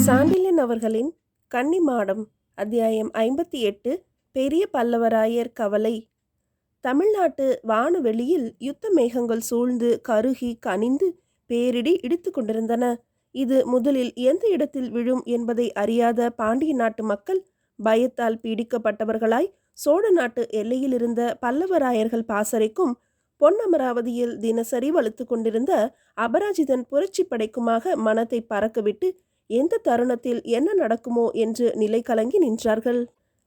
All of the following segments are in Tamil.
சாண்டில்யன் அவர்களின் கன்னிமாடம் அத்தியாயம் 58 பெரிய பல்லவராயர் கவலை. தமிழ்நாட்டு வானவெளியில் யுத்த மேகங்கள் சூழ்ந்து கருகி கனிந்து பேரிடி இடித்து கொண்டிருந்தன. இது முதலில் எந்த இடத்தில் விழும் என்பதை அறியாத பாண்டிய நாட்டு மக்கள் பயத்தால் பீடிக்கப்பட்டவர்களாய் சோழ நாட்டு எல்லையில் இருந்த பல்லவராயர்கள் பாசறைக்கும் பொன்னமராவதியில் தினசரி வலுத்து கொண்டிருந்த அபராஜிதன் புரட்சி படைக்குமாக மனத்தை பறக்கவிட்டு எந்த தருணத்தில் என்ன நடக்குமோ என்று நிலை கலங்கி நின்றார்கள்.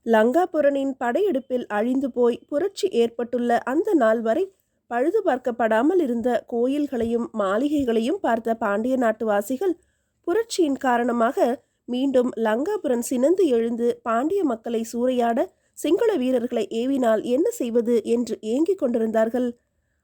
லங்காபுரனின் படையெடுப்பில் அழிந்து போய் புரட்சி ஏற்பட்டுள்ள அந்த நாள் வரை பழுது பார்க்கப்படாமல் இருந்த கோயில்களையும் மாளிகைகளையும் பார்த்த பாண்டிய நாட்டுவாசிகள் புரட்சியின் காரணமாக மீண்டும் லங்காபுரன் சினந்து எழுந்து பாண்டிய மக்களை சூறையாட சிங்கள வீரர்களை ஏவினால் என்ன செய்வது என்று ஏங்கிக் கொண்டிருந்தார்கள்.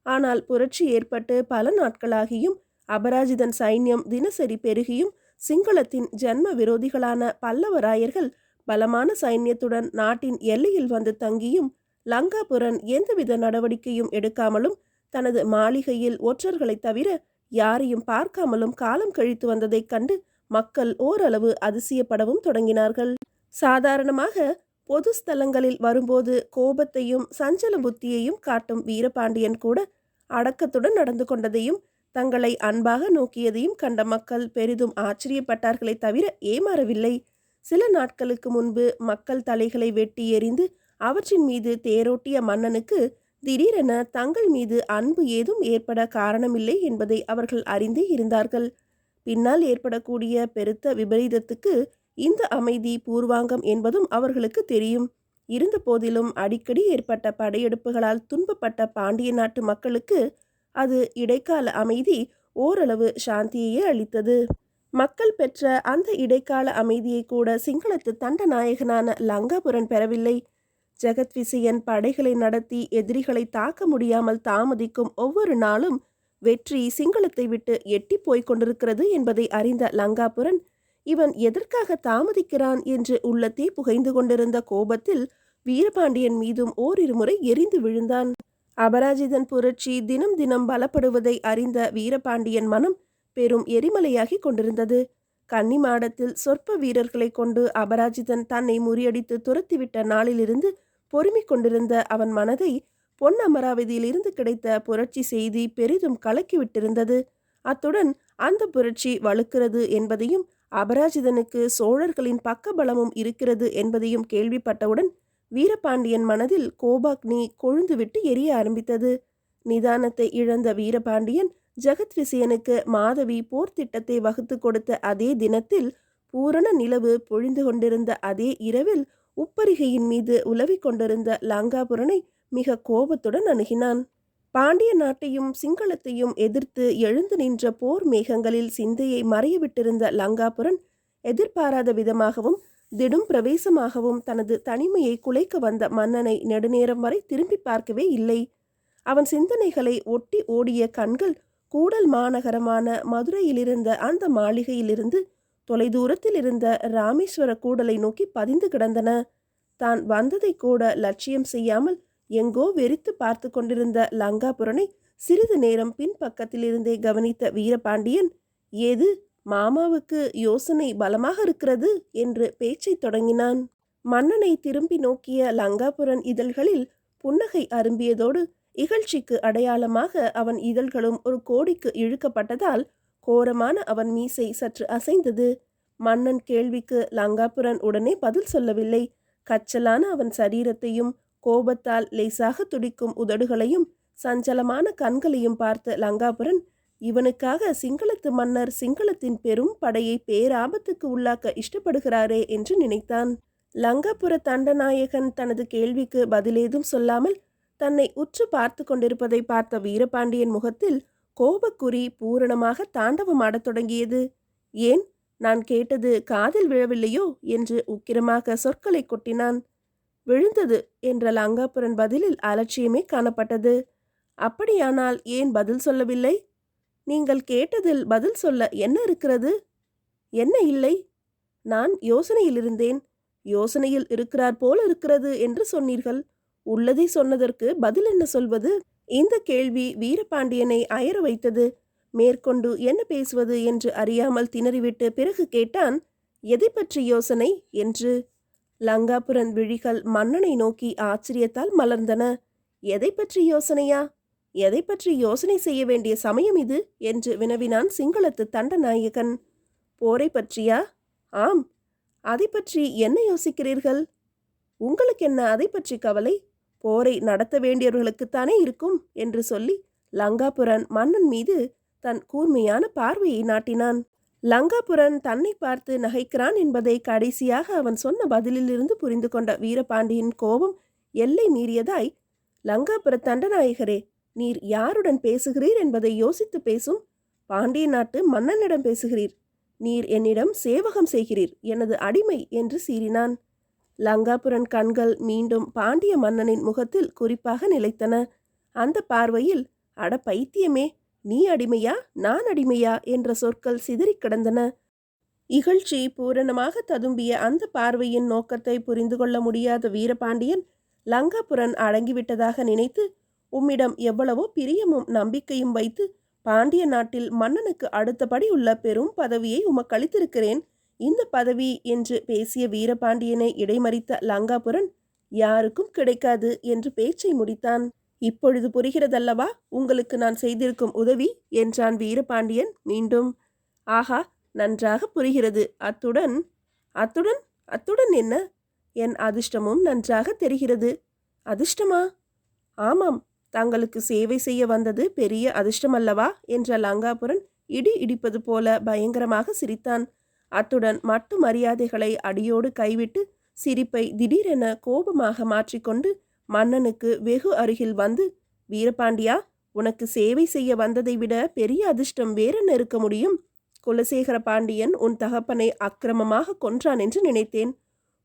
ஆனால் புரட்சி ஏற்பட்டு பல நாட்களாகியும் அபராஜிதன் சைன்யம் தினசரி பெருகியும் சிங்களத்தின் ஜன்ம விரோதிகளான பல்லவராயர்கள் பலமான சைன்யத்துடன் நாட்டின் எல்லையில் வந்து தங்கியும் லங்காபுரன் எந்தவித நடவடிக்கையும் எடுக்காமலும் தனது மாளிகையில் ஒற்றர்களை தவிர யாரையும் பார்க்காமலும் காலம் கழித்து வந்ததைக் கண்டு மக்கள் ஓரளவு அதிசயப்படவும் தொடங்கினார்கள். சாதாரணமாக பொது ஸ்தலங்களில் வரும்போது கோபத்தையும் சஞ்சல புத்தியையும் காட்டும் வீரபாண்டியன் கூட அடக்கத்துடன் நடந்து கொண்டதையும் தங்களை அன்பாக நோக்கியதையும் கண்ட மக்கள் பெரிதும் ஆச்சரியப்பட்டார்களே தவிர ஏமாறவில்லை. சில நாட்களுக்கு முன்பு மக்கள் தலைகளை வெட்டி எறிந்து அவற்றின் மீது தேரோட்டிய மன்னனுக்கு திடீரென தங்கள் மீது அன்பு ஏதும் ஏற்பட காரணமில்லை என்பதை அவர்கள் அறிந்தே இருந்தார்கள். பின்னால் ஏற்படக்கூடிய பெருத்த விபரீதத்துக்கு இந்த அமைதி பூர்வாங்கம் என்பதும் அவர்களுக்கு தெரியும். இருந்த போதிலும் அடிக்கடி ஏற்பட்ட படையெடுப்புகளால் துன்பப்பட்ட பாண்டிய நாட்டு மக்களுக்கு அது இடைக்கால அமைதி ஓரளவு சாந்தியையே அளித்தது. மக்கள் பெற்ற அந்த இடைக்கால அமைதியை கூட சிங்களத்து தண்டநாயகனான லங்காபுரன் பெறவில்லை. ஜெகத்விசயன் படைகளை நடத்தி எதிரிகளை தாக்க முடியாமல் தாமதிக்கும் ஒவ்வொரு நாளும் வெற்றி சிங்களத்தை விட்டு எட்டி போய்க் கொண்டிருக்கிறது என்பதை அறிந்த லங்காபுரன் இவன் எதற்காக தாமதிக்கிறான் என்று உள்ளத்தே புகைந்து கொண்டிருந்த கோபத்தில் வீரபாண்டியன் மீதும் ஓரிரு முறை எரிந்து விழுந்தான். அபராஜிதன் புரட்சி தினம் தினம் பலப்படுவதை அறிந்த வீரபாண்டியன் மனம் பெரும் எரிமலையாகி கொண்டிருந்தது. கன்னிமாடத்தில் சொற்ப வீரர்களை கொண்டு அபராஜிதன் தன்னை முறியடித்து துரத்திவிட்ட நாளிலிருந்து பொறுமிக் கொண்டிருந்த அவன் மனதை பொன் அமராவதியிலிருந்து கிடைத்த புரட்சி செய்தி பெரிதும் கலக்கிவிட்டிருந்தது. அத்துடன் அந்த புரட்சி வலுக்கிறது என்பதையும் அபராஜிதனுக்கு சோழர்களின் பக்கபலமும் இருக்கிறது என்பதையும் கேள்விப்பட்டவுடன் வீரபாண்டியன் மனதில் கோபாக்னி கொழுந்துவிட்டு எரிய ஆரம்பித்தது. நிதானத்தை இழந்த வீரபாண்டியன் ஜெகத்விசயனுக்கு மாதவி போர் திட்டத்தை வகுத்து கொடுத்த அதே தினத்தில் பூரண நிலவு பொழிந்து கொண்டிருந்த அதே இரவில் உப்பரிகையின் மீது உலவிக் கொண்டிருந்த லங்காபுரனை மிக கோபத்துடன் அணுகினான். பாண்டிய நாட்டையும் சிங்களத்தையும் எதிர்த்து எழுந்து நின்ற போர் மேகங்களில் சிந்தையை மறையவிட்டிருந்த லங்காபுரன் எதிர்பாராத விதமாகவும் திடும் பிரவேசமாகவும் தனது தனிமையை குலைக்க வந்த மன்னனை நெடுநேரம் வரை திரும்பி பார்க்கவே இல்லை. அவன் சிந்தனைகளை ஒட்டி ஓடிய கண்கள் கூடல் மாநகரமான மதுரையிலிருந்த அந்த மாளிகையிலிருந்து தொலைதூரத்தில் இருந்த ராமேஸ்வர கூடலை நோக்கி பதிந்து கிடந்தன. தான் வந்ததை கூட லட்சியம் செய்யாமல் எங்கோ வெறித்து பார்த்து கொண்டிருந்த லங்காபுரனை சிறிது நேரம் பின்பக்கத்திலிருந்தே கவனித்த வீரபாண்டியன், ஏது மாமாவுக்கு யோசனை பலமாக இருக்கிறது என்று பேச்சை தொடங்கினான். மன்னனை திரும்பி நோக்கிய லங்காபுரன் இதழ்களில் புன்னகை அரும்பியதோடு இகழ்ச்சிக்கு அடையாளமாக அவன் இதழ்களும் ஒரு கோடிக்கு இழுக்கப்பட்டதால் கோரமான அவன் மீசை சற்று அசைந்தது. மன்னன் கேள்விக்கு லங்காபுரன் உடனே பதில் சொல்லவில்லை. கச்சலான அவன் சரீரத்தையும் கோபத்தால் லேசாக துடிக்கும் உதடுகளையும் சஞ்சலமான கண்களையும் பார்த்த லங்காபுரன் இவனுக்காக சிங்களத்து மன்னர் சிங்களத்தின் பெரும் படையை பேராபத்துக்கு உள்ளாக்க இஷ்டப்படுகிறாரே என்று நினைத்தான். லங்காபுர தண்டநாயகன் தனது கேள்விக்கு பதிலேதும் சொல்லாமல் தன்னை உற்று பார்த்து கொண்டிருப்பதை பார்த்த வீரபாண்டியன் முகத்தில் கோபக்குறி பூரணமாக தாண்டவமாடத் தொடங்கியது. ஏன், நான் கேட்டது காதில் விழவில்லையோ என்று உக்கிரமாக சொற்களை கொட்டினான். விழுந்தது என்ற லங்காபுரன் பதிலில் அலட்சியமே காணப்பட்டது. அப்படியானால் ஏன் பதில் சொல்லவில்லை? நீங்கள் கேட்டதில் பதில் சொல்ல என்ன இருக்கிறது? என்ன இல்லை? நான் யோசனையில் இருந்தேன். யோசனையில் இருக்கிறார் போல இருக்கிறது என்று சொன்னீர்கள். உள்ளதை சொன்னதற்கு பதில் என்ன சொல்வது? இந்த கேள்வி வீரபாண்டியனை அயர வைத்தது. மேற்கொண்டு என்ன பேசுவது என்று அறியாமல் திணறிவிட்டு பிறகு கேட்டான், எதை பற்றி யோசனை என்று. லங்காபுரன் விழிகள் மன்னனை நோக்கி ஆச்சரியத்தால் மலர்ந்தன. எதை பற்றி யோசனையா? எதை பற்றி யோசனை செய்ய வேண்டிய சமயம் இது என்று வினவினான் சிங்களத்து தண்டநாயகன். போரை பற்றியா? ஆம். அதை பற்றி என்ன யோசிக்கிறீர்கள்? உங்களுக்கு என்ன அதை பற்றி கவலை? போரை நடத்த வேண்டியவர்களுக்குத்தானே இருக்கும் என்று சொல்லி லங்காபுரன் மன்னன் மீது தன் கூர்மையான பார்வையை நாட்டினான். லங்காபுரன் தன்னை பார்த்து நகைக்கிறான் என்பதை கடைசியாக அவன் சொன்ன பதிலிலிருந்து புரிந்து கொண்ட வீரபாண்டியின் கோபம் எல்லை மீறியதாய், லங்காபுர தண்டநாயகரே, நீர் யாருடன் பேசுகிறீர் என்பதை யோசித்து பேசும். பாண்டிய நாட்டு மன்னனிடம் பேசுகிறீர். நீர் என்னிடம் சேவகம் செய்கிறீர், எனது அடிமை என்று சீறினான். லங்காபுரன் கண்கள் மீண்டும் பாண்டிய மன்னனின் முகத்தில் குறிப்பாக நிலைத்தன. அந்த பார்வையில், அட பைத்தியமே, நீ அடிமையா நான் அடிமையா என்ற சொற்கள் சிதறி கிடந்தன. இகழ்ச்சி பூரணமாக ததும்பிய அந்த பார்வையின் நோக்கத்தை புரிந்து கொள்ள முடியாத வீரபாண்டியன் லங்காபுரன் அடங்கிவிட்டதாக நினைத்து, உம்மிடம் எவ்வளவோ பிரியமும் நம்பிக்கையும் வைத்து பாண்டிய நாட்டில் மன்னனுக்கு அடுத்தபடி உள்ள பெரும் பதவியை உமக்களித்திருக்கிறேன். இந்த பதவி என்று பேசிய வீரபாண்டியனை இடைமறித்த லங்காபுரன், யாருக்கும் கிடைக்காது என்று பேச்சை முடித்தான். இப்பொழுது புரிகிறதல்லவா உங்களுக்கு நான் செய்திருக்கும் உதவி என்றான் வீரபாண்டியன் மீண்டும். ஆஹா, நன்றாக புரிகிறது. அத்துடன் அத்துடன் அத்துடன் என்ன? என் அதிர்ஷ்டமும் நன்றாக தெரிகிறது. அதிர்ஷ்டமா? ஆமாம், தங்களுக்கு சேவை செய்ய வந்தது பெரிய அதிர்ஷ்டமல்லவா என்ற லங்காபுரன் இடி இடிப்பது போல பயங்கரமாக சிரித்தான். அத்துடன் மட்டு மரியாதைகளை அடியோடு கைவிட்டு சிரிப்பை திடீரென கோபமாக மாற்றிக்கொண்டு மன்னனுக்கு வெகு அருகில் வந்து, வீரபாண்டியா, உனக்கு சேவை செய்ய வந்ததை விட பெரிய அதிர்ஷ்டம் வேறென்ன இருக்க முடியும்? குலசேகர பாண்டியன் உன் தகப்பனை அக்கிரமமாக கொன்றான் என்று நினைத்தேன்.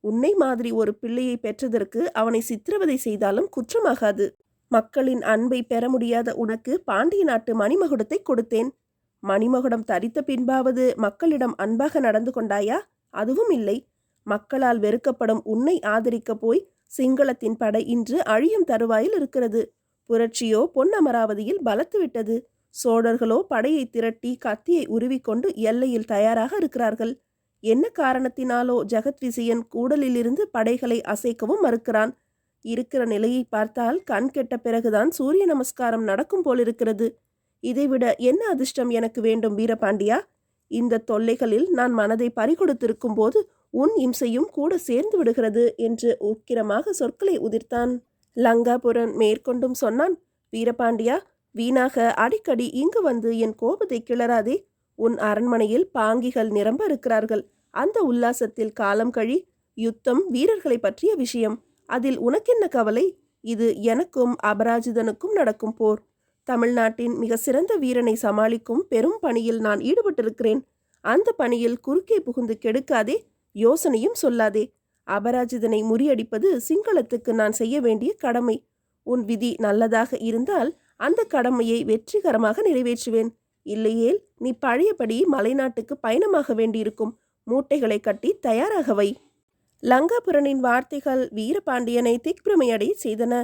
உன்னை மாதிரி ஒரு பிள்ளையை பெற்றதற்கு அவனை சித்திரவதை செய்தாலும் குற்றமாகாது. மக்களின் அன்பை பெற முடியாத உனக்கு பாண்டிய நாட்டு மணிமகுடத்தை கொடுத்தேன். மணிமகுடம் தரித்த பின்பாவது மக்களிடம் அன்பாக நடந்து கொண்டாயா? அதுவும் இல்லை. மக்களால் வெறுக்கப்படும் உன்னை ஆதரிக்க போய் சிங்களத்தின் படை இன்று அழியும் தருவாயில் இருக்கிறது. புரட்சியோ பொன் அமராவதியில் பலத்துவிட்டது. சோழர்களோ படையை திரட்டி கத்தியை உருவிக்கொண்டு எல்லையில் தயாராக இருக்கிறார்கள். என்ன காரணத்தினாலோ ஜெகத் விசயன் கூடலிலிருந்து படைகளை அசைக்கவும் மறுக்கிறான். இருக்கிற நிலையை பார்த்தால் கண் கெட்ட பிறகுதான் சூரிய நமஸ்காரம் நடக்கும் போலிருக்கிறது. இதைவிட என்ன அதிர்ஷ்டம் எனக்கு வேண்டும் வீரபாண்டியா? இந்த தொல்லைகளில் நான் மனதை பறிகொடுத்திருக்கும் போது உன் இம்சையும் கூட சேர்ந்து விடுகிறது என்று உக்கிரமாக சொற்களை உதிர்த்தான். லங்காபுரன் மேற்கொண்டும் சொன்னான், வீரபாண்டியா, வீணாக அடிக்கடி இங்கு வந்து என் கோபத்தை கிளறாதே. உன் அரண்மனையில் பாங்கிகள் நிரம்ப இருக்கிறார்கள். அந்த உல்லாசத்தில் காலம் கழி. யுத்தம் வீரர்களை பற்றிய விஷயம். அதில் உனக்கென்ன கவலை? இது எனக்கும் அபராஜிதனுக்கும் நடக்கும் போர். தமிழ்நாட்டின் மிக சிறந்த வீரனை சமாளிக்கும் பெரும் பணியில் நான் ஈடுபட்டிருக்கிறேன். அந்த பணியில் குறுக்கே புகுந்து கெடுக்காதே, யோசனையும் சொல்லாதே. அபராஜிதனை முறியடிப்பது சிங்களத்துக்கு நான் செய்ய வேண்டிய கடமை. உன் விதி நல்லதாக இருந்தால் அந்த கடமையை வெற்றிகரமாக நிறைவேற்றுவேன். இல்லையேல் நீ பழையபடி மலைநாட்டுக்கு பயணமாக வேண்டியிருக்கும். மூட்டைகளை கட்டி தயாராக வை. லங்காபுரனின் வார்த்தைகள் வீரபாண்டியனை திக்பிரமையடை செய்தன.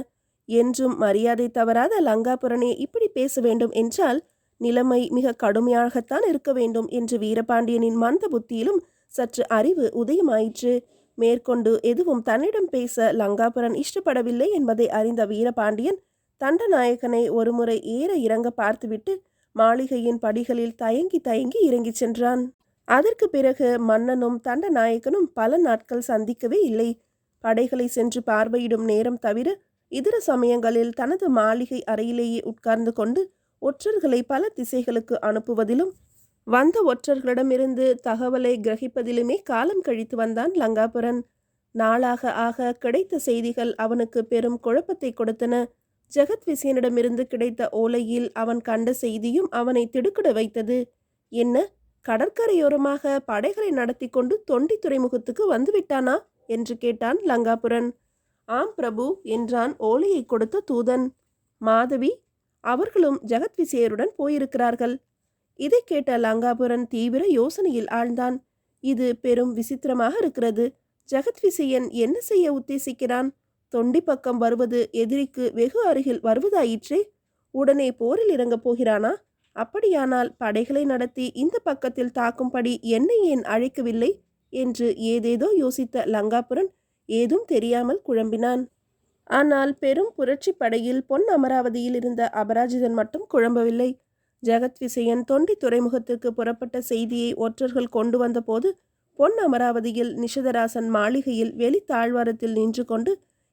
என்றும் மரியாதை தவறாத லங்காபுரனே இப்படி பேச வேண்டும் என்றால் நிலைமை மிக கடுமையாகத்தான் இருக்க வேண்டும் என்று வீரபாண்டியனின் மந்த புத்தியிலும் சற்று அறிவு உதயமாயிற்று. மேற்கொண்டு எதுவும் தன்னிடம் பேச லங்காபுரன் இஷ்டப்படவில்லை என்பதை அறிந்த வீரபாண்டியன் தண்டநாயகனை ஒருமுறை ஏற இறங்க பார்த்துவிட்டு மாளிகையின் படிகளில் தயங்கி தயங்கி இறங்கிச் சென்றான். அதற்கு பிறகு மன்னனும் தண்டநாயகனும் பல நாட்கள் சந்திக்கவே இல்லை. படைகளை சென்று பார்வையிடும் நேரம் தவிர இதர சமயங்களில் தனது மாளிகை அறையிலேயே உட்கார்ந்து கொண்டு ஒற்றர்களை பல திசைகளுக்கு அனுப்புவதிலும் வந்த ஒற்றர்களிடமிருந்து தகவலை கிரகிப்பதிலுமே காலம் கழித்து வந்தான் லங்காபுரன். நாளாக ஆக கிடைத்த செய்திகள் அவனுக்கு பெரும் குழப்பத்தை கொடுத்தன. ஜெகத் விசயனிடமிருந்து கிடைத்த ஓலையில் அவன் கண்ட செய்தியும் அவனை திடுக்கிட வைத்தது. என்ன, கடற்கரையோரமாக படைகளை நடத்தி கொண்டு தொண்டி துறைமுகத்துக்கு வந்துவிட்டானா என்று கேட்டான் லங்காபுரன். ஆம் பிரபு என்றான் ஓலையை கொடுத்த தூதன். மாதவி, அவர்களும் ஜெகத் விசயருடன் போயிருக்கிறார்கள். இதை கேட்ட லங்காபுரன் தீவிர யோசனையில் ஆழ்ந்தான். இது பெரும் விசித்திரமாக இருக்கிறது. ஜெகத் விசயன் என்ன செய்ய உத்தேசிக்கிறான்? தொண்டி பக்கம் வருவது எதிரிக்கு வெகு அருகில் வருவதாயிற்றே. உடனே போரில் இறங்கப் போகிறானா? அப்படியானால் படைகளை நடத்தி இந்த பக்கத்தில் தாக்கும்படி என்னை ஏன் அழைக்கவில்லை? என்று ஏதேதோ யோசித்த லங்காபுரன் ஏதும் தெரியாமல் குழம்பினான். ஆனால் பெரும் புரட்சி படையில் பொன் அமராவதியில் இருந்த அபராஜிதன் மட்டும் குழம்பவில்லை. ஜெகத் விசயன் தொண்டி துறைமுகத்திற்கு புறப்பட்ட செய்தியை ஒற்றர்கள் கொண்டு வந்தபோது பொன் அமராவதியில் நிஷதராசன் மாளிகையில் வெளி தாழ்வாரத்தில் நின்று கொண்டு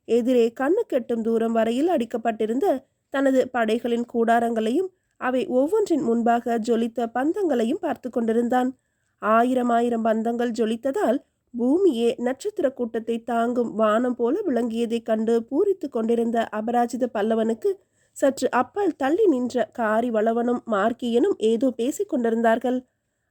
எதிரே கண்ணு கெட்டும் தூரம் வரையில் அடிக்கப்பட்டிருந்த தனது படைகளின் கூடாரங்களையும் அவை ஒவ்வொன்றின் முன்பாக ஜொலித்த பந்தங்களையும் பார்த்து கொண்டிருந்தான். ஆயிரம் பந்தங்கள் ஜொலித்ததால் பூமியே நட்சத்திர கூட்டத்தை தாங்கும் வானம் போல விளங்கியதைக் கண்டு பூரித்து கொண்டிருந்த அபராஜித பல்லவனுக்கு சற்று அப்பால் தள்ளி நின்ற காரி வளவனும் மார்க்கியனும் ஏதோ பேசிக் கொண்டிருந்தார்கள்.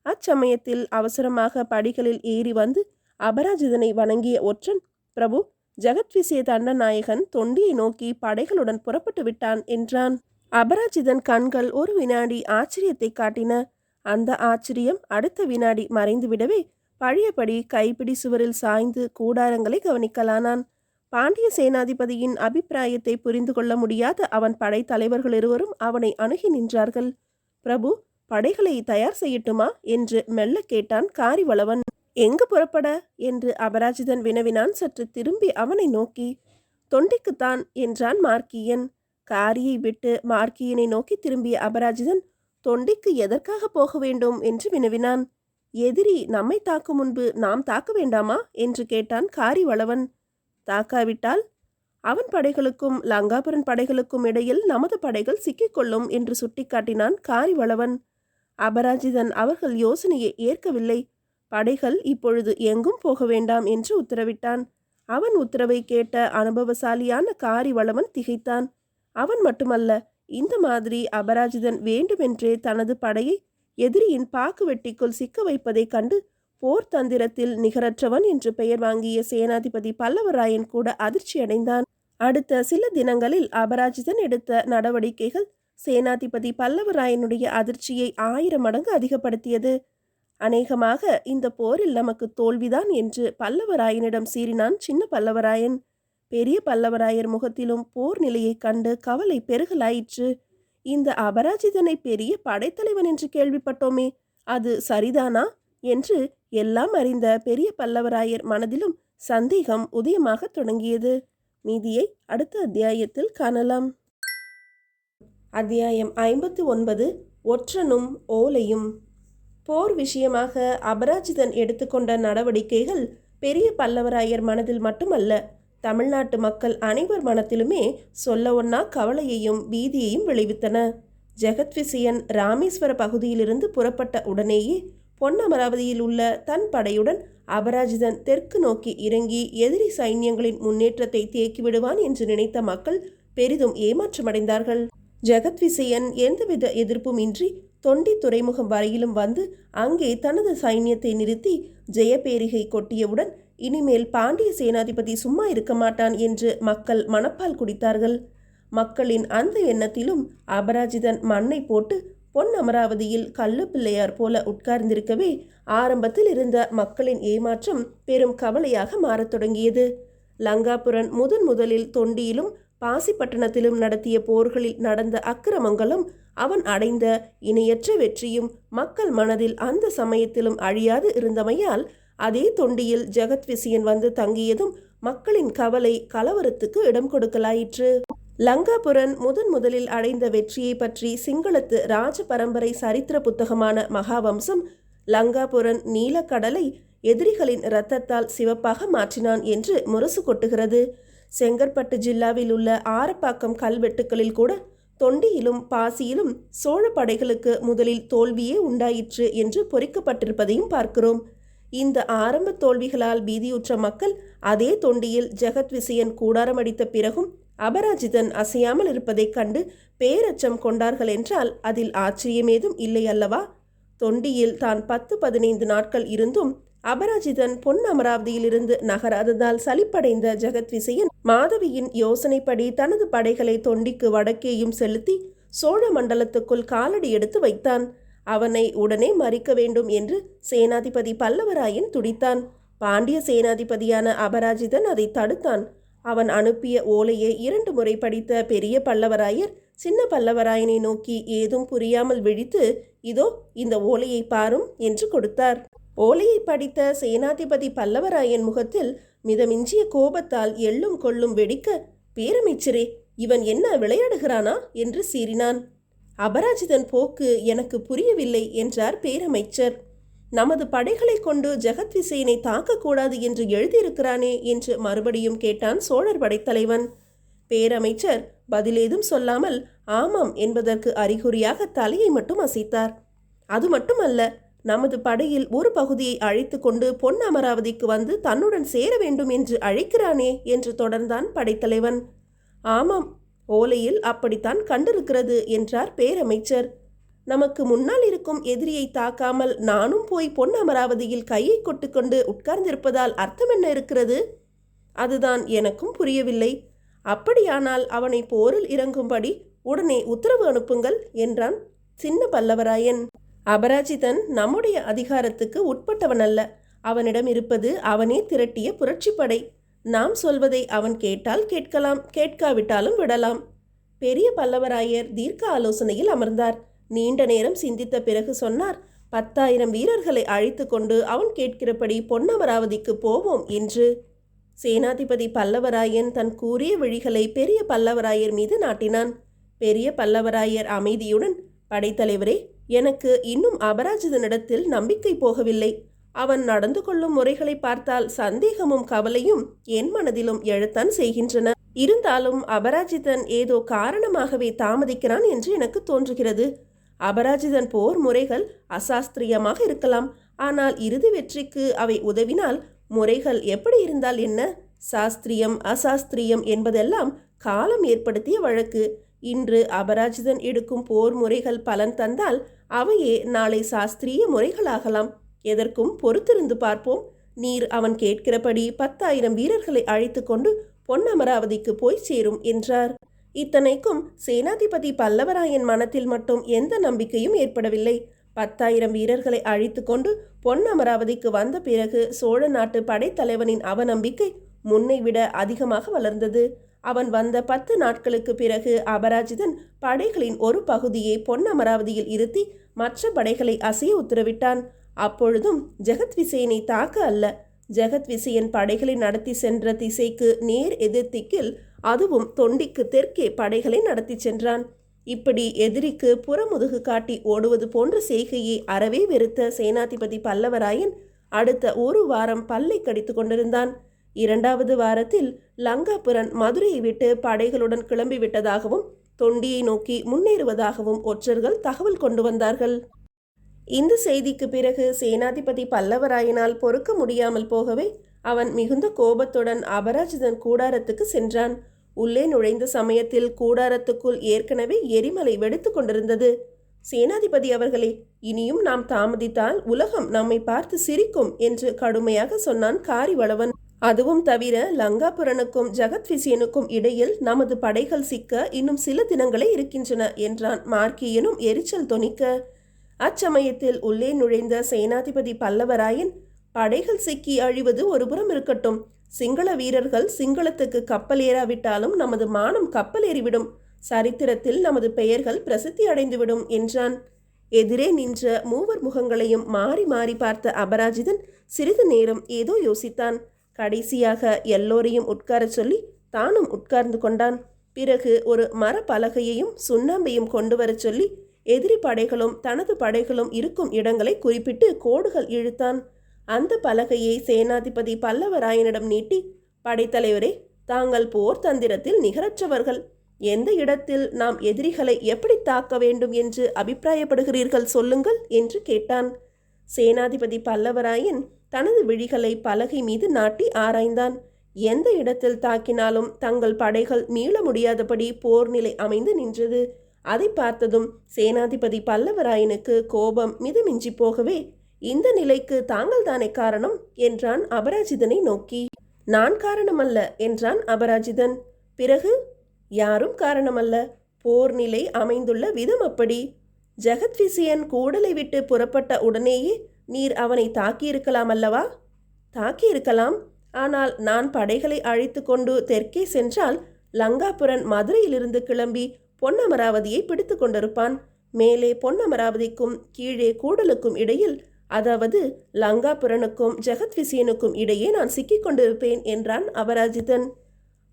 அச்சமயத்தில் அவசரமாக படிகளில் ஏறி வந்து அபராஜிதனை வணங்கிய ஒற்றன், பிரபு, ஜெகத்விசய தண்டநாயகன் தொண்டியை நோக்கி படைகளுடன் புறப்பட்டு விட்டான் என்றான். அபராஜிதன் கண்கள் ஒரு வினாடி ஆச்சரியத்தை காட்டின. அந்த ஆச்சரியம் அடுத்த வினாடி மறைந்துவிடவே பழையபடி கைப்பிடி சுவரில் சாய்ந்து கூடாரங்களை கவனிக்கலானான். பாண்டிய சேனாதிபதியின் அபிப்பிராயத்தை புரிந்து கொள்ள முடியாத அவன் படை தலைவர்கள் இருவரும் அவனை அணுகி நின்றார்கள். பிரபு, படைகளை தயார் செய்யட்டுமா என்று மெல்ல கேட்டான் காரிவளவன். எங்கு புறப்பட என்று அபராஜிதன் வினவினான் சற்று திரும்பி அவனை நோக்கி. தொண்டிக்குத்தான் என்றான் மார்க்கியன். காரியை விட்டு மார்க்கியனை நோக்கி திரும்பிய அபராஜிதன், தொண்டிக்கு எதற்காக போக வேண்டும் என்று வினவினான். எதிரி நம்மை தாக்கும் முன்பு நாம் தாக்க வேண்டாமா என்று கேட்டான் காரிவளவன். தாக்காவிட்டால் அவன் படைகளுக்கும் லங்காபுரன் படைகளுக்கும் இடையில் நமது படைகள் சிக்கிக்கொள்ளும் என்று சுட்டிக்காட்டினான் காரிவளவன். அபராஜிதன் அவர்கள் யோசனையை ஏற்கவில்லை. படைகள் இப்பொழுது எங்கும் போக வேண்டாம் என்று உத்தரவிட்டான். அவன் உத்தரவை கேட்ட அனுபவசாலியான காரிவளவன் திகைத்தான். அவன் மட்டுமல்ல, இந்த மாதிரி அபராஜிதன் வேண்டுமென்றே தனது படையை எதிரியின் பாக்கு வெட்டிக்குள் சிக்க வைப்பதைக் கண்டு போர் தந்திரத்தில் நிகரற்றவன் என்று பெயர் வாங்கிய சேனாதிபதி பல்லவராயன் கூட அதிர்ச்சியடைந்தான். அடுத்த சில தினங்களில் அபராஜிதன் எடுத்த நடவடிக்கைகள் சேனாதிபதி பல்லவராயனுடைய அதிர்ச்சியை 1000 மடங்கு அதிகப்படுத்தியது. அநேகமாக இந்த போரில் நமக்கு தோல்விதான் என்று பல்லவராயனிடம் சீறினான் சின்ன பல்லவராயன். பெரிய பல்லவராயர் முகத்திலும் போர் நிலையை கண்டு கவலை பெருகலாயிற்று. இந்த அபராஜிதனை பெரிய படைத்தலைவன் என்று கேள்விப்பட்டோமே, அது சரிதானா என்று எல்லாம் அறிந்த பெரிய பல்லவராயர் மனதிலும் சந்தேகம் உதயமாக தொடங்கியது. மீதியை அடுத்த அத்தியாயத்தில் காணலாம். அத்தியாயம் 59. ஒற்றனும் ஓலையும். போர் விஷயமாக அபராஜிதன் எடுத்துக்கொண்ட நடவடிக்கைகள் பெரிய பல்லவராயர் மனதில் மட்டுமல்ல, தமிழ்நாட்டு மக்கள் அனைவர் மனத்திலுமே சொல்ல ஒண்ணா கவலையையும் பீதியையும் விளைவித்தன. ஜெகத்விசயன் ராமேஸ்வர பகுதியிலிருந்து புறப்பட்ட உடனேயே பொன்னமராவதியில் உள்ள தன் படையுடன் அபராஜிதன் தெற்கு நோக்கி இறங்கி எதிரி சைன்யங்களின் முன்னேற்றத்தை தேக்கி விடுவான் என்று நினைத்த மக்கள் பெரிதும் ஏமாற்றமடைந்தார்கள். ஜெகத்விசயன் எந்தவித எதிர்ப்பும் இன்றி தொண்டி துறைமுகம் வரையிலும் வந்து அங்கே தனது சைன்யத்தை நிறுத்தி ஜெயபேரிகை கொட்டியவுடன் இனிமேல் பாண்டிய சேனாதிபதி சும்மா இருக்க மாட்டான் என்று மக்கள் மனப்பால் குடித்தார்கள். மக்களின் அந்த எண்ணத்திலும் அபராஜிதன் மண்ணை போட்டு பொன் அமராவதியில் கள்ளு பிள்ளையார் போல உட்கார்ந்திருக்கவே ஆரம்பத்தில் இருந்த மக்களின் ஏமாற்றம் பெரும் கவலையாக மாறத் தொடங்கியது. லங்காபுரன் முதலில் தொண்டியிலும் பாசிப்பட்டணத்திலும் நடத்திய போர்களில் நடந்த அக்கிரமங்களும் அவன் அடைந்த இணையற்ற வெற்றியும் மக்கள் மனதில் அந்த சமயத்திலும் அழியாது இருந்தமையால் அதே தொண்டியில் ஜெகத்விசயன் வந்து தங்கியதும் மக்களின் கவலை கலவரத்துக்கு இடம் கொடுக்கலாயிற்று. லங்காபுரன் முதலில் அடைந்த வெற்றியை பற்றி சிங்களத்து ராஜ பரம்பரை சரித்திர புத்தகமான மகாவம்சம் லங்காபுரன் நீலக்கடலை எதிரிகளின் இரத்தத்தால் சிவப்பாக மாற்றினான் என்று முரசு கொட்டுகிறது. செங்கற்பட்டு ஜில்லாவில் உள்ள ஆரப்பாக்கம் கல்வெட்டுக்களில் கூட தொண்டியிலும் பாசியிலும் சோழ படைகளுக்கு முதலில் தோல்வியே உண்டாயிற்று என்று பொறிக்கப்பட்டிருப்பதையும் பார்க்கிறோம். இந்த ஆரம்ப தோல்விகளால் பீதியுற்ற மக்கள் அதே தொண்டியில் ஜெகத்விசயன் கூடாரம் அடித்த பிறகும் அபராஜிதன் அசையாமல் இருப்பதைக் கண்டு பேரச்சம் கொண்டார்கள் என்றால் அதில் ஆச்சரியமேதும் இல்லை அல்லவா? தொண்டியில் தான் 10-15 நாட்கள் இருந்தும் அபராஜிதன் பொன் அமராவதியிலிருந்து நகராததால் சலிப்படைந்த ஜெகத்விசயன் மாதவியின் யோசனைப்படி தனது படைகளை தொண்டிக்கு வடக்கேயும் செலுத்தி சோழ மண்டலத்துக்குள் காலடி எடுத்து வைத்தான். அவனை உடனே மறிக்க வேண்டும் என்று சேனாதிபதி பல்லவராயன் துடித்தான். பாண்டிய சேனாதிபதியான அபராஜிதன் அதை தடுத்தான். அவன் அனுப்பிய ஓலையை 2 முறை படித்த பெரிய பல்லவராயர் சின்ன பல்லவராயனை நோக்கி ஏதும் புரியாமல் விழித்து, இதோ இந்த ஓலையை பாரும் என்று கொடுத்தார். ஓலையை படித்த சேனாதிபதி பல்லவராயன் முகத்தில் மிதமிஞ்சிய கோபத்தால் எள்ளும் கொள்ளும் வெடிக்க, பேரமைச்சரே, இவன் என்ன விளையாடுகிறானா என்று சீறினான். அபராஜிதன் போக்கு எனக்கு புரியவில்லை என்றார் பேரமைச்சர். நமது படைகளை கொண்டு ஜெகத்விசேனை தாக்கக்கூடாது என்று எழுதியிருக்கிறானே என்று மறுபடியும் கேட்டான் சோழர் படைத்தலைவன். பேரமைச்சர் பதிலேதும் சொல்லாமல் ஆமாம் என்பதற்கு அறிகுறியாக தலையை மட்டும் அசைத்தார். அது மட்டுமல்ல, நமது படையில் ஒரு பகுதியை அழைத்து கொண்டு பொன் அமராவதிக்கு வந்து தன்னுடன் சேர வேண்டும் என்று அழைக்கிறானே என்று தொடர்ந்தான் படைத்தலைவன். ஆமாம், ஓலையில் அப்படித்தான் கண்டிருக்கிறது என்றார் பேரமைச்சர். நமக்கு முன்னால் இருக்கும் எதிரியை தாக்காமல் நானும் போய் பொன் அமராவதியில் கையை கொட்டுக்கொண்டு உட்கார்ந்திருப்பதால் அர்த்தம் என்ன இருக்கிறது? அதுதான் எனக்கும் புரியவில்லை. அப்படியானால் அவனை போரில் இறங்கும்படி உடனே உத்தரவு அனுப்புங்கள் என்றான் சின்ன பல்லவராயன். அபராஜிதன் நம்முடைய அதிகாரத்துக்கு உட்பட்டவன் அல்ல. அவனிடம் இருப்பது அவனே திரட்டிய புரட்சிப்படை. நாம் சொல்வதை அவன் கேட்டால் கேட்கலாம், கேட்காவிட்டாலும் விடலாம். பெரிய பல்லவராயர் தீர்க்க ஆலோசனையில் அமர்ந்தார். நீண்ட நேரம் சிந்தித்த பிறகு சொன்னார், 10,000 வீரர்களை அழைத்து கொண்டு அவன் கேட்கிறபடி பொன்னமராவதிக்கு போவோம் என்று. சேனாதிபதி பல்லவராயன் தன் கூரிய விழிகளை பெரிய பல்லவராயர் மீது நாட்டினான். பெரிய பல்லவராயர் அமைதியுடன், படைத்தலைவரே, எனக்கு இன்னும் அபராஜிதனிடத்தில் நம்பிக்கை போகவில்லை. அவன் நடந்து கொள்ளும் முறைகளை பார்த்தால் சந்தேகமும் கவலையும் என் மனதிலும் எழத்தான் செய்கின்றன. இருந்தாலும் அபராஜிதன் ஏதோ காரணமாகவே தாமதிக்கிறான் என்று எனக்கு தோன்றுகிறது. அபராஜிதன் போர் முறைகள் அசாஸ்திரியமாக இருக்கலாம், ஆனால் இறுதி வெற்றிக்கு அவை உதவினால் முறைகள் எப்படி இருந்தால் என்ன? சாஸ்திரியம் அசாஸ்திரியம் என்பதெல்லாம் காலம் ஏற்படுத்திய வழக்கு. இன்று அபராஜிதன் எடுக்கும் போர் முறைகள் பலன் தந்தால் அவையே நாளை சாஸ்திரிய முறைகளாகலாம். எதற்கும் பொறுத்திருந்து பார்ப்போம். நீர் அவன் கேட்கிறபடி 10,000 வீரர்களை அழைத்து கொண்டு பொன் அமராவதிக்கு போய் சேரும் என்றார். இத்தனைக்கும் சேனாதிபதி பல்லவராயன் மனத்தில் மட்டும் எந்த நம்பிக்கையும் ஏற்படவில்லை. 10,000 வீரர்களை அழைத்து கொண்டு பொன் அமராவதிக்கு வந்த பிறகு சோழ நாட்டு படைத்தலைவனின் அவநம்பிக்கை முன்னை விட அதிகமாக வளர்ந்தது. அவன் வந்த 10 நாட்களுக்கு பிறகு அபராஜிதன் படைகளின் ஒரு பகுதியை பொன் அமராவதியில் இருத்தி மற்ற படைகளை அசைய உத்தரவிட்டான். அப்பொழுதும் ஜெகத்விசேனை தாக்க அல்ல, ஜெகத்விசேயன் படைகளை நடத்தி சென்ற திசைக்கு நேர் எதிர்த்திக்கில், அதுவும் தொண்டிக்கு தெற்கே படைகளை நடத்தி சென்றான். இப்படி எதிரிக்கு புறமுதுகு காட்டி ஓடுவது போன்ற செய்கையை அறவே வெறுத்த சேனாதிபதி பல்லவராயன் அடுத்த ஒரு வாரம் பல்லை கடித்து கொண்டிருந்தான். 2வது வாரத்தில் லங்காபுரன் மதுரையை விட்டு படைகளுடன் கிளம்பிவிட்டதாகவும் தொண்டியை நோக்கி முன்னேறுவதாகவும் ஒற்றர்கள் தகவல் கொண்டு வந்தார்கள். இந்த செய்திக்கு பிறகு சேனாதிபதி பல்லவராயனால் பொறுக்க முடியாமல் போகவே அவன் மிகுந்த கோபத்துடன் அபராஜிதன் கூடாரத்துக்கு சென்றான். உள்ளே நுழைந்த சமயத்தில் கூடாரத்துக்குள் ஏற்கனவே எரிமலை வெடித்து கொண்டிருந்தது. சேனாதிபதி அவர்களே, இனியும் நாம் தாமதித்தால் உலகம் நம்மை பார்த்து சிரிக்கும் என்று கடுமையாக சொன்னான் காரிவளவன். அதுவும் தவிர லங்காபுரனுக்கும் ஜெகத்விசேனுக்கும் இடையில் நமது படைகள் சிக்க இன்னும் சில தினங்களே இருக்கின்றன என்றான் மார்க்கியனும் எரிச்சல் தொனிக்க. அச்சமயத்தில் உள்ளே நுழைந்த சேனாதிபதி பல்லவராயன், படைகள் சிக்கி அழிவது ஒருபுறம் இருக்கட்டும், சிங்கள வீரர்கள் சிங்களத்துக்கு கப்பல் ஏறாவிட்டாலும் நமது மானம் கப்பல் ஏறிவிடும், சரித்திரத்தில் நமது பெயர்கள் பிரசித்தி அடைந்துவிடும் என்றான். எதிரே நின்ற மூவர் முகங்களையும் மாறி மாறி பார்த்த அபராஜிதன் சிறிது நேரம் ஏதோ யோசித்தான். கடைசியாக எல்லோரையும் உட்கார சொல்லி தானும் உட்கார்ந்து கொண்டான். பிறகு ஒரு மர பலகையையும் சுண்ணாம்பையும் கொண்டு வர சொல்லி எதிரி படைகளும் தனது படைகளும் இருக்கும் இடங்களை குறிப்பிட்டு கோடுகள் இழுத்தான். அந்த பலகையை சேனாதிபதி பல்லவராயனிடம் நீட்டி, படைத்தலைவரே, தாங்கள் போர் தந்திரத்தில் நிகரற்றவர்கள். எந்த இடத்தில் நாம் எதிரிகளை எப்படி தாக்க வேண்டும் என்று அபிப்பிராயப்படுகிறீர்கள் சொல்லுங்கள் என்று கேட்டான். சேனாதிபதி பல்லவராயன் தனது விழிகளை பலகை மீது நாட்டி ஆராய்ந்தான். எந்த இடத்தில் தாக்கினாலும் தங்கள் படைகள் மீள முடியாதபடி போர் நிலை அமைந்து நின்றது. அதை பார்த்ததும் சேனாதிபதி பல்லவராயனுக்கு கோபம் மிதமிஞ்சி போகவே, இந்த நிலைக்கு தாங்கள் தானே காரணம் என்றான் அபராஜிதனை நோக்கி. நான் காரணமல்ல என்றான் அபராஜிதன். பிறகு? யாரும் காரணமல்ல, போர் நிலை அமைந்துள்ள விதம் அப்படி. ஜெகத்விசேயன் கூடலை விட்டு புறப்பட்ட உடனேயே நீர் அவனை தாக்கியிருக்கலாம் அல்லவா? தாக்கியிருக்கலாம். ஆனால் நான் படைகளை அழைத்து கொண்டு தெற்கே சென்றால் லங்காபுரன் மதுரையிலிருந்து கிளம்பி பொன்னமராவதியை பிடித்து கொண்டிருப்பான். மேலே பொன்னமராவதிக்கும் கீழே கூடலுக்கும் இடையில் அதாவது லங்காபுரனுக்கும் ஜெகத்விசியனுக்கும் இடையே நான் சிக்கிக் கொண்டிருப்பேன் என்றான் அபராஜிதன்.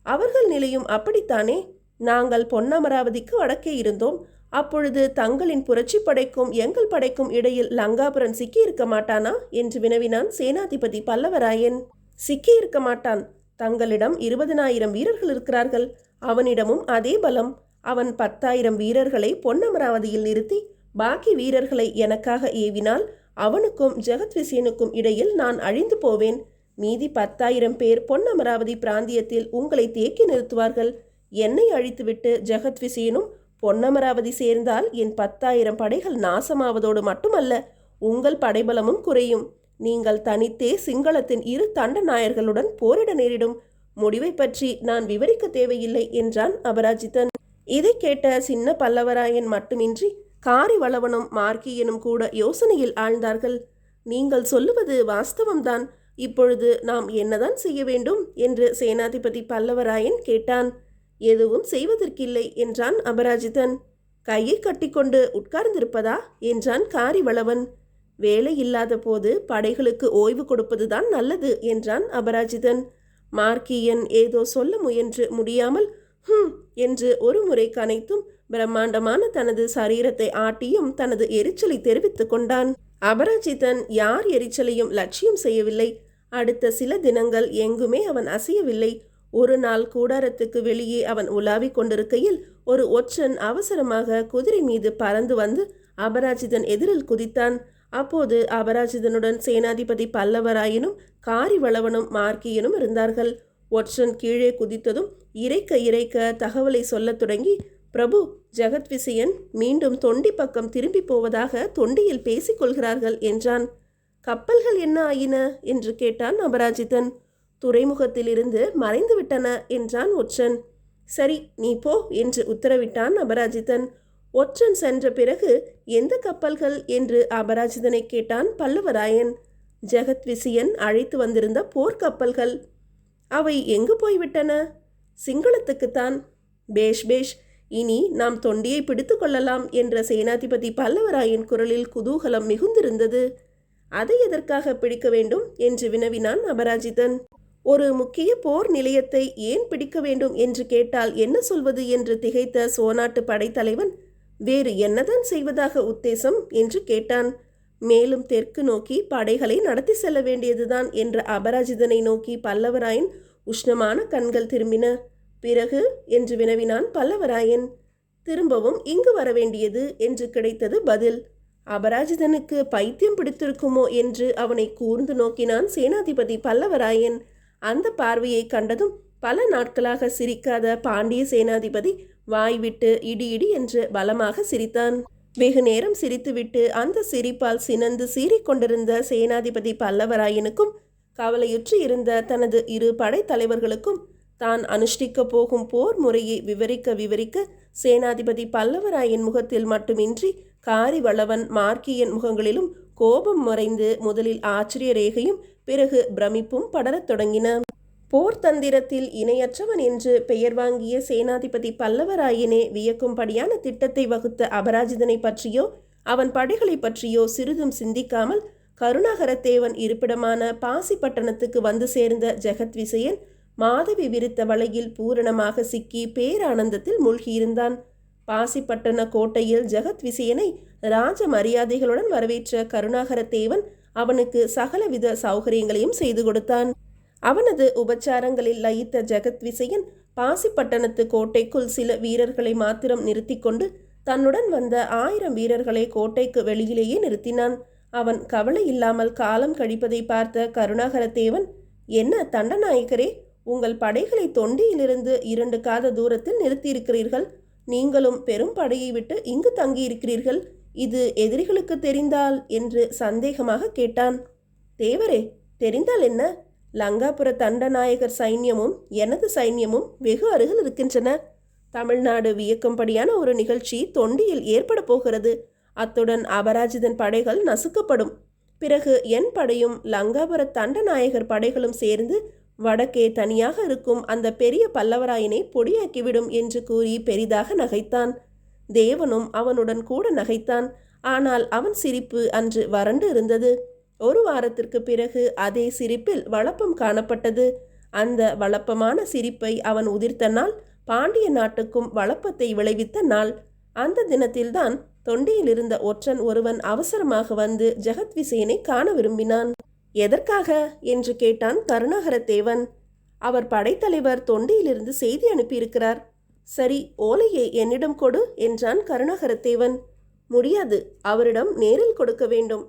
அவர்கள் நிலையும் அப்படித்தானே? நாங்கள் பொன்னமராவதிக்கு வடக்கே இருந்தோம். அப்பொழுது தங்களின் புரட்சி படைக்கும் எங்கள் படைக்கும் இடையில் லங்காபுரன் சிக்கியிருக்க மாட்டானா என்று வினவினான் சேனாதிபதி பல்லவராயன். சிக்கியிருக்க மாட்டான். தங்களிடம் 20,000 வீரர்கள் இருக்கிறார்கள். அவனிடமும் அதே பலம். அவன் 10,000 வீரர்களை பொன்னமராவதியில் நிறுத்தி பாக்கி வீரர்களை எனக்காக ஏவினால் அவனுக்கும் ஜெகத்விசியனுக்கும் இடையில் நான் அழிந்து போவேன். மீதி 10,000 பேர் பொன்னமராவதி பிராந்தியத்தில் உங்களை தேக்கி நிறுத்துவார்கள். என்னை அழித்துவிட்டு ஜெகத்விசியனும் பொன்னமராவதி சேர்ந்தால் என் 10,000 படைகள் நாசமாவதோடு மட்டுமல்ல, உங்கள் படைபலமும் குறையும். நீங்கள் தனித்தே சிங்களத்தின் 2 தண்டநாயர்களுடன் போரிட நேரிடும். முடிவை பற்றி நான் விவரிக்க தேவையில்லை என்றான் அபராஜிதன். இதை கேட்ட சின்ன பல்லவராயன் மட்டுமின்றி காரிவளவனும் மார்க்கியனும் கூட யோசனையில் ஆழ்ந்தார்கள். நீங்கள் சொல்லுவது வாஸ்தவம்தான். இப்பொழுது நாம் என்னதான் செய்ய வேண்டும் என்று சேனாதிபதி பல்லவராயன் கேட்டான். எதுவும் செய்வதற்கில்லை என்றான் அபராஜிதன். கையை கட்டிக்கொண்டு உட்கார்ந்திருப்பதா என்றான் காரிவளவன். வேலை இல்லாத போது படைகளுக்கு ஓய்வு கொடுப்பதுதான் நல்லது என்றான் அபராஜிதன். மார்க்கியன் ஏதோ சொல்ல முயன்று முடியாமல் என்று ஒரு முறை கனைத்தும் பிரம்மாண்டமான தனது சரீரத்தை ஆட்டியும் தனது எரிச்சலை தெரிவித்துக் கொண்டான். அபராஜிதன் யார் எரிச்சலையும் லட்சியம் செய்யவில்லை. அடுத்த சில தினங்கள் எங்குமே அவன் அசையவில்லை. ஒரு நாள் கூடாரத்துக்கு வெளியே அவன் உலாவிக் கொண்டிருக்கையில் ஒரு ஒற்றன் அவசரமாக குதிரை மீது பறந்து வந்து அபராஜிதன் எதிரில் குதித்தான். அப்போது அபராஜிதனுடன் சேனாதிபதி பல்லவராயனும் காரிவளவனும் மார்க்கியனும் இருந்தார்கள். ஒற்றன் கீழே குதித்ததும் இறைக்க இறைக்க தகவலை சொல்லத் தொடங்கி, பிரபு, ஜெகத்விசியன் மீண்டும் தொண்டி பக்கம் திரும்பி போவதாக தொண்டியில் பேசிக்கொள்கிறார்கள் என்றான். கப்பல்கள் என்ன ஆயின என்று கேட்டான் அபராஜிதன். துறைமுகத்திலிருந்து மறைந்து விட்டன என்றான் ஒற்றன். சரி, நீ போ என்று உத்தரவிட்டான் அபராஜிதன். ஒற்றன் சென்ற பிறகு எந்த கப்பல்கள் என்று அபராஜிதனை கேட்டான் பல்லவராயன். ஜெகத்விசியன் அழைத்து வந்திருந்த போர்க்கப்பல்கள். அவை எங்கு போய்விட்டன? சிங்களத்துக்குத்தான். பேஷ் பேஷ், இனி நாம் தொண்டியை பிடித்து கொள்ளலாம் என்ற சேனாதிபதி பல்லவராயன் குரலில் குதூகலம் மிகுந்திருந்தது. அதை எதற்காக பிடிக்க வேண்டும் என்று வினவினான் அபராஜிதன். ஒரு முக்கிய போர் நிலையத்தை ஏன் பிடிக்க வேண்டும் என்று கேட்டால் என்ன சொல்வது என்று திகைத்த சோனாட்டு படைத்தலைவன், வேறு என்னதான் செய்வதாக உத்தேசம் என்று கேட்டான். மேலும் தெற்கு நோக்கி படைகளை நடத்தி செல்ல வேண்டியதுதான் என்ற அபராஜிதனை நோக்கி பல்லவராயன் உஷ்ணமான கண்கள் திரும்பின. பிறகு என்று வினவினான் பல்லவராயன். திரும்பவும் இங்கு வர வேண்டியது என்று கிடைத்தது பதில். அபராஜிதனுக்கு பைத்தியம் பிடித்திருக்குமோ என்று அவனை கூர்ந்து நோக்கினான் சேனாதிபதி பல்லவராயன். அந்த பார்வையை கண்டதும் பல நாட்களாக சிரிக்காத பாண்டிய சேனாதிபதி வாய்விட்டு இடி இடி என்று பலமாக சிரித்தான். வெகு நேரம் சிரித்துவிட்டு அந்த சிரிப்பால் சினந்து சீறிக்கொண்டிருந்த சேனாதிபதி பல்லவராயனுக்கும் கவலையுற்று இருந்த தனது 2 படைத்தலைவர்களுக்கும் தான் அனுஷ்டிக்க போகும் போர் முறையை விவரிக்க சேனாதிபதி பல்லவராயன் முகத்தில் மட்டுமின்றி காரிவளவன் மார்க்கியன் முகங்களிலும் கோபம் மறைந்து முதலில் ஆச்சரிய ரேகையும் பிறகு பிரமிப்பும் படரத் தொடங்கின. போர் தந்திரத்தில் இணையற்றவன் என்று பெயர் வாங்கிய சேனாதிபதி பல்லவராயனே வியக்கும்படியான திட்டத்தை வகுத்த அபராஜிதனை பற்றியோ அவன் படைகளை பற்றியோ சிறிதும் சிந்திக்காமல் கருணாகரத்தேவன் இருப்பிடமான பாசிப்பட்டணத்துக்கு வந்து சேர்ந்த ஜெகத்விசயன் மாதவி விரித்த வலையில் பூரணமாக சிக்கி பேரானந்தத்தில் மூழ்கியிருந்தான். பாசிப்பட்டண கோட்டையில் ஜெகத்விசயனை ராஜ மரியாதைகளுடன் வரவேற்ற கருணாகரத்தேவன் அவனுக்கு சகலவித சௌகரியங்களையும் செய்து கொடுத்தான். அவனது உபச்சாரங்களில் லயித்த ஜெகத்விசயன் பாசிப்பட்டணத்து கோட்டைக்குள் சில வீரர்களை மாத்திரம் நிறுத்தி கொண்டு தன்னுடன் வந்த 1000 வீரர்களை கோட்டைக்கு வெளியிலேயே நிறுத்தினான். அவன் கவலை இல்லாமல் காலம் கழிப்பதை பார்த்த கருணாகரத்தேவன், என்ன தண்டநாயக்கரே, உங்கள் படைகளை தொண்டியிலிருந்து 2 காத தூரத்தில் நிறுத்தியிருக்கிறீர்கள். நீங்களும் பெரும் படையை விட்டு இங்கு தங்கியிருக்கிறீர்கள். இது எதிரிகளுக்கு தெரிந்தால் என்று சந்தேகமாக கேட்டான். தேவரே, தெரிந்தால் என்ன? லங்காபுர தண்டநாயகர் சைன்யமும் எனது சைன்யமும் வெகு அருகில் இருக்கின்றன. தமிழ்நாடு வியக்கும்படியான ஒரு நிகழ்ச்சி தொண்டியில் ஏற்பட போகிறது. அத்துடன் அபராஜிதன் படைகள் நசுக்கப்படும். பிறகு என் படையும் லங்காபுர தண்டநாயகர் படைகளும் சேர்ந்து வடக்கே தனியாக இருக்கும் அந்த பெரிய பல்லவராயனை பொடியாக்கிவிடும் என்று கூறி பெரிதாக நகைத்தான். தேவனும் அவனுடன் கூட நகைத்தான். ஆனால் அவன் சிரிப்பு அன்று வறண்டு இருந்தது. ஒரு வாரத்திற்கு பிறகு அதே சிரிப்பில் வளப்பம் காணப்பட்டது. அந்த வளப்பமான சிரிப்பை அவன் உதிர்த்த நாள் பாண்டிய நாட்டுக்கும் வளப்பத்தை விளைவித்த நாள். அந்த தினத்தில்தான் தொண்டியில் இருந்த ஒற்றன் ஒருவன் அவசரமாக வந்து ஜெகத்விசேனை காண விரும்பினான். எதற்காக என்று கேட்டான் கருணாகரத்தேவன். அவர் படைத்தலைவர் தொண்டியிலிருந்து செய்தி அனுப்பியிருக்கிறார். சரி, ஓலையை என்னிடம் கொடு என்றான் கருணாகரத்தேவன். முடியாது, அவரிடம் நேரில் கொடுக்க வேண்டும்.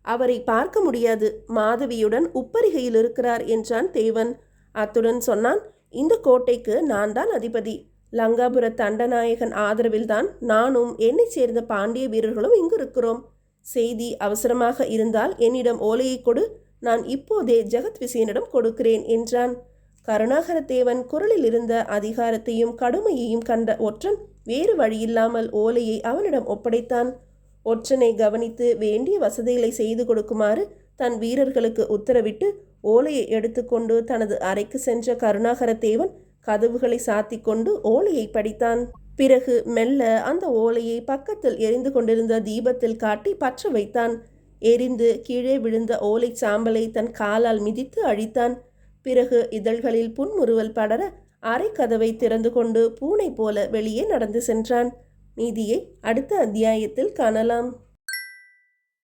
அவரை பார்க்க முடியாது, மாதவியுடன் உப்பரிகையில் இருக்கிறார் என்றான் தேவன். அத்துடன் சொன்னான், இந்த கோட்டைக்கு நான் தான் அதிபதி. லங்காபுர தண்டநாயகன் ஆதரவில்தான் நானும் என்னை சேர்ந்த பாண்டிய வீரர்களும் இங்கு இருக்கிறோம். செய்தி அவசரமாக இருந்தால் என்னிடம் ஓலையை கொடு, நான் இப்போதே ஜெகத்விசேனிடம் கொடுக்கிறேன் என்றான். கருணாகரத்தேவன் குரலில் இருந்த அதிகாரத்தையும் கடுமையையும் கண்ட ஒற்றன் வேறு வழியில்லாமல் ஓலையை அவனிடம் ஒப்படைத்தான். ஒற்றனை கவனித்து வேண்டிய வசதிகளை செய்து கொடுக்குமாறு தன் வீரர்களுக்கு உத்தரவிட்டு ஓலையை எடுத்துக்கொண்டு தனது அறைக்கு சென்ற கருணாகரத்தேவன் கதவுகளை சாத்தி கொண்டு ஓலையை படித்தான். பிறகு மெல்ல அந்த ஓலையை பக்கத்தில் எரிந்து கொண்டிருந்த தீபத்தில் காட்டி பற்ற வைத்தான். எரிந்து கீழே விழுந்த ஓலை சாம்பலை தன் காலால் மிதித்து அழித்தான். பிறகு இதழ்களில் புன்முறுவல் படர அரை கதவை திறந்து கொண்டு பூனை போல வெளியே நடந்து சென்றான். மீதியை அடுத்த அத்தியாயத்தில் காணலாம்.